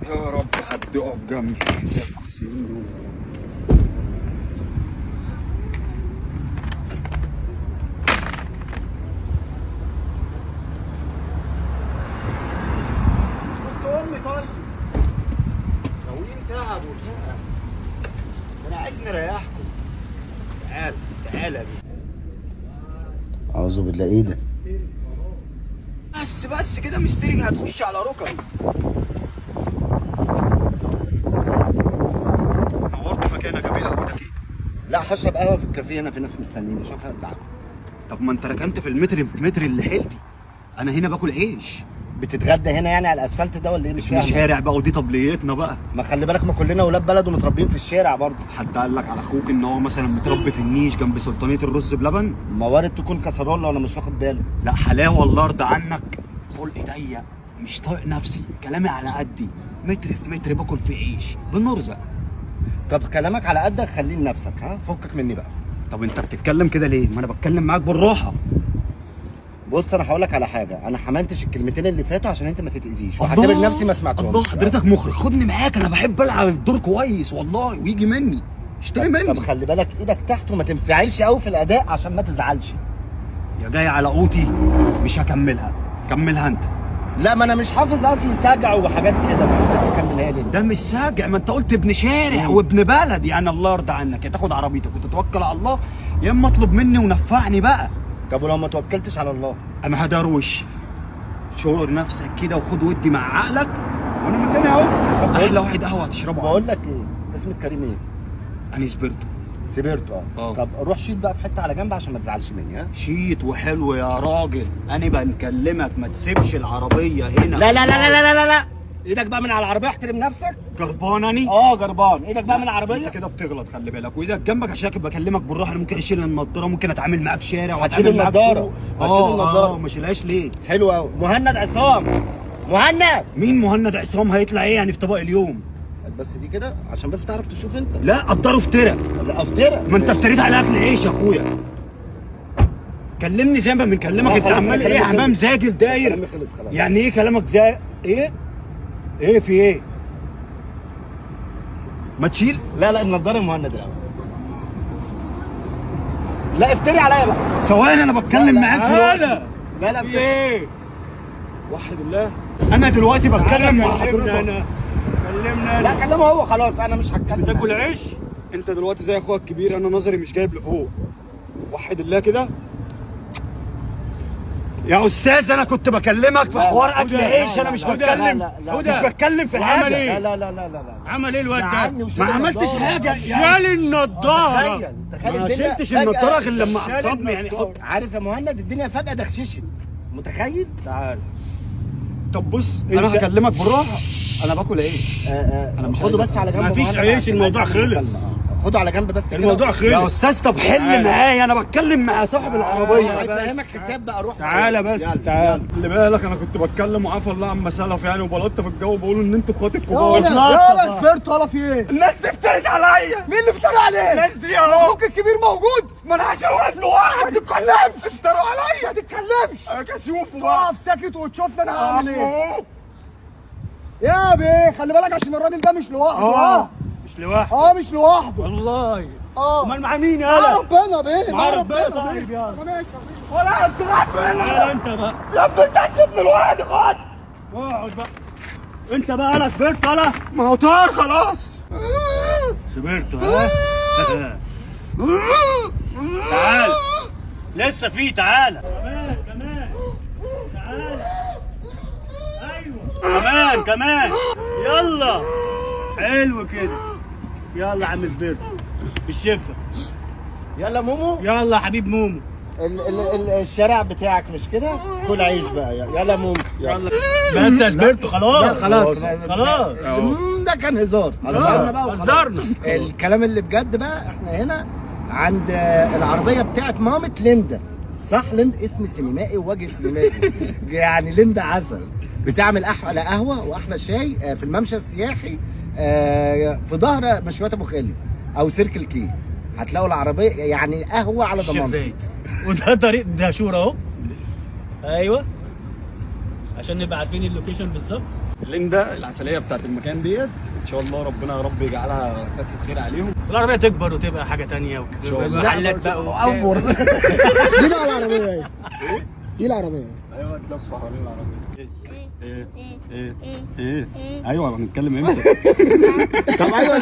يا رب حد يقف جنبي زي المصريين دول. كنت قول لي طيب ناويين تعب وشقة، انا عايز نريحكم. تعال تعال يا بيه. اعوذ بالله، ايه ده؟ بس كده مستريج هتخش على ركبي. نورت مكانك يا بيه، قهوتك ايه؟ لا، هشرب قهوه في الكافيه هنا، في ناس مستنيني عشان هتعب. طب ما انت ركنت في المتر اللي حيلتي، انا هنا باكل عيش. بتتغدى هنا يعني على الاسفلت ده ولا ايه؟ مش في فاهم. شارع بقى ودي طبليتنا بقى. ما خلي بالك، ما كلنا ولاد بلد ومتربيين في الشارع برضه. حد قال لك على اخوك ان هو مثلا متربي في النيش جنب سلطانيه الرز بلبن؟ ما وارد تكون كسرولة وانا مش واخد بالي. لا حلاوه الله يرضى عنك، خلقي ضيق مش طايق نفسي، كلامي على قدي، متر في متر باكل في عيش بنرزق. طب كلامك على قدك، خليه لنفسك، ها، فكك مني بقى. طب انت بتتكلم كده ليه؟ ما انا بتكلم معاك بالراحه. بص، انا هقول لك على حاجه، انا حملتش الكلمتين اللي فاتوا عشان انت ما تتاذيش، وهعتبر نفسي ما سمعتهمش. الله، حضرتك مخرج، خدني معاك، انا بحب العب الدور كويس والله، ويجي مني اشتري مني. طب خلي بالك ايدك تحت وما تنفعلش قوي في الاداء عشان ما تزعلش. يا جاي على قوتي مش هكملها، كملها انت. لا، ما انا مش حافظ اصلا سجع وحاجات كده، فانت تكملها لي. ده مش ساجع، ما انت قلت ابن شارع وابن بلد، يعني الله يرضى عنك، يا تاخد عربيتك وتتوكل على الله، يا اما اطلب مني ونفعني بقى. طب ولو ما توكلتش على الله؟ انا هدروش. شعور نفسك كده وخد ودي مع عقلك، وانا مكاني اهو. احلى واحد قهوه هتشربه. بقول لك ايه، اسمك كريم ايه؟ انا سبرتو. سبيرتو. اه. طب روح شيل بقى في حته على جنب عشان ما تزعلش مني، ها. شيت وحلو يا راجل، انا بنكلمك ما تسيبش العربيه هنا. لا لا لا لا لا لا لا، ايدك بقى من على العربيه، احترم نفسك. جربانني؟ جربان، ايدك بقى من العربيه. انت كده بتغلط، خلي بالك، وايدك جنبك عشان بكلمك بالراحه. انا ممكن اشيل النضاره، ممكن اتعامل معاك شارع هتشيل واتعامل معاك النضاره، سوق. هتشيل النضاره. ما شيلهاش ليه؟ حلو قوي. مهند عصام، مهند. مين مهند عصام؟ هيطلع ايه يعني في طبق اليوم؟ بس دي كده عشان بس تعرف تشوف انت. لا قدره افترى. لا افترى. ما انت افتريت على اكل عيش يا اخويا. كلمني زي ما بنكلمك، انت خلاص، عمال كلامي ايه خلص. حمام زاجل داير. كلامي خلص خلاص. يعني ايه كلامك زي ايه؟ ايه في ايه؟ ما تشيل. لا النضاره مهند الاول. لا افتري عليا بقى. ثواني انا بتكلم معاك دلوقتي. لا في افتري. ايه؟ وحد الله، انا دلوقتي بتكلم مع حضرتك. كلمنا لا كلمه هو، خلاص انا مش هتكلم. بتاكل عيش؟ انت دلوقتي زي اخوك الكبير، انا نظري مش جايب لفوق. وحد الله كده يا استاذ، انا كنت بكلمك في حوار اكل عيش، انا مش بتكلم، مش بتكلم في حاجه. لا لا لا لا لا. عمل ايه الواد ده؟ ما عملتش حاجه. شال النضاره. تخيل ما الدنيا شلتش فجأة النضاره غير لما شال عصبني يعني. النضارة. عارف يا مهند، الدنيا فجأة دخششت، متخيل؟ تعال. طب بص، انا هكلمك بالراحه، انا باكل عيش. انا مش خده عايز بس على جنب. مفيش مهند عيش، عشان الموضوع عايز أعمل خلص. مكالمة. خده على جنب بس كده. الموضوع خلص يا استاذ طب حل معايا، انا بتكلم مع صاحب العربيه. هفهمك حساب بقى، روح. تعالى بس، يلا، تعالى. خلي بالك، انا كنت بتكلم وعافى الله عما سلف يعني، وبلطت في الجو بقول ان انتوا اخواتي الكبار. يلا سبرت ولا في ايه؟ الناس دي افترت عليا. مين اللي افترى عليك؟ الناس دي اهو. اخوك الكبير موجود. ما انا عشان واقف لوحدي. ما تتكلمش. افتروا عليا. ما تتكلمش. انا كشوفه بقى. اقف ساكت وتشوف انا هعمل ايه. أهو. يا بيه خلي بالك عشان الراجل ده مش لوحده. مش لوحده مش لوحده. والله. اه امال مع مين مع يالا؟ ربنا بيه، مع ربنا. طيب يلا ماشي. ولا انت رايح فين؟ يلا انت بقى، يا ابني انت هتسيبني لوحدي، خد. اقعد بقى. انت بقى انا كبرت انا. ما هو طار خلاص. سبرت ها؟ تعال، لسه في، تعالى كمان كمان، تعالى، ايوه كمان يلا، حلو كده، يلا يا عم سبرت بالشفه. يلا مومو. يلا يا حبيب مومو. الشارع بتاعك مش كده؟ كل عيش بقى. يلا مومو يلا بس يا سبرت، خلاص لا خلاص خلاص. ده كان هزار. هزرنا بقى وخلاص. هزرنا. الكلام اللي بجد بقى، احنا هنا عند العربيه بتاعت مامة ليندا، صح؟ ليندا اسم سينمائي ووجه سينمائي. يعني ليندا عسل، بتعمل احلى قهوه واحلى شاي في الممشى السياحي في ظهر مشويات ابو خالد او سيركل كي. هتلاقوا العربيه يعني قهوه على الشيخ ضمانتي. زايد، وده طريق دهشور اهو. ايوه، عشان نبقى عارفين اللوكيشن بالظبط. ليندا العسليه بتاعت المكان ديت، ان شاء الله ربنا يا رب يجعلها فتره خير عليهم. العربيه تكبر وتبقى حاجه تانية شاء الله. ومحلات بقى وأفور دي بقى العربيه ايه؟ دي العربيه ايوه تلف حوالين العربيه. ايه ايه ايه ايه ايوه هنتكلم امتى؟ طب ايوه